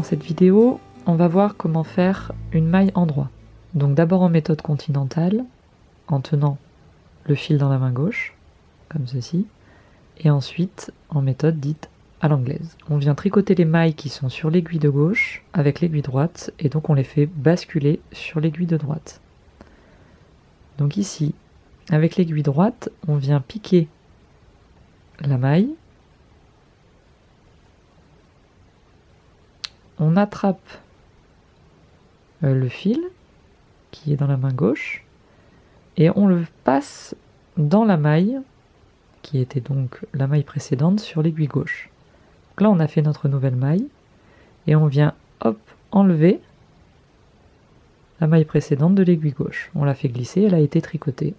dans cette vidéo, on va voir comment faire une maille en droit. Donc d'abord en méthode continentale, en tenant le fil dans la main gauche, comme ceci, et ensuite en méthode dite à l'anglaise. On vient tricoter les mailles qui sont sur l'aiguille de gauche avec l'aiguille droite, et donc on les fait basculer sur l'aiguille de droite. Donc ici, avec l'aiguille droite, on vient piquer la maille, on attrape le fil qui est dans la main gauche et on le passe dans la maille qui était donc la maille précédente sur l'aiguille gauche. Donc là on a fait notre nouvelle maille et on vient hop enlever la maille précédente de l'aiguille gauche. On l'a fait glisser, elle a été tricotée.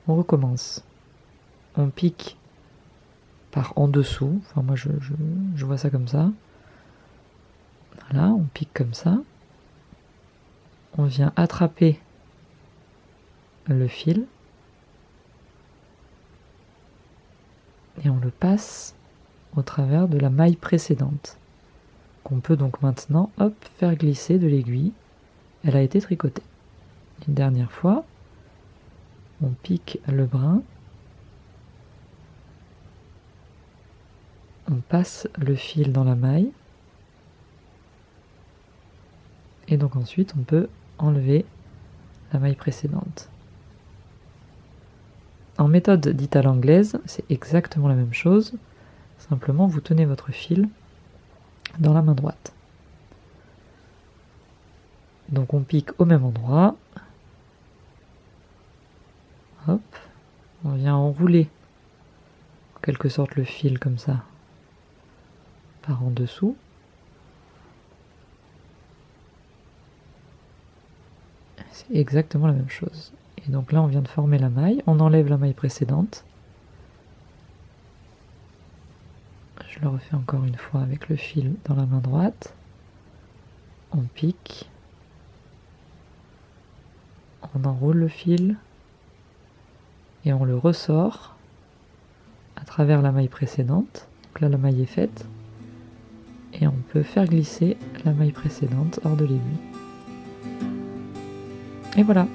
On recommence. On pique par en dessous, enfin moi je vois ça comme ça. Voilà, on pique comme ça. On vient attraper le fil et on le passe au travers de la maille précédente qu'on peut donc maintenant hop faire glisser de l'aiguille. Elle a été tricotée. Une dernière fois, on pique le brin, on passe le fil dans la maille et donc ensuite on peut enlever la maille précédente. En méthode dite à l'anglaise, c'est exactement la même chose, simplement vous tenez votre fil dans la main droite. Donc on pique au même endroit, hop, on vient enrouler en quelque sorte le fil comme ça par en dessous. C'est exactement la même chose. Et donc là on vient de former la maille, on enlève la maille précédente. Je le refais encore une fois avec le fil dans la main droite. On pique. On enroule le fil. Et on le ressort à travers la maille précédente. Donc là la maille est faite. Et on peut faire glisser la maille précédente hors de l'aiguille. Et voilà.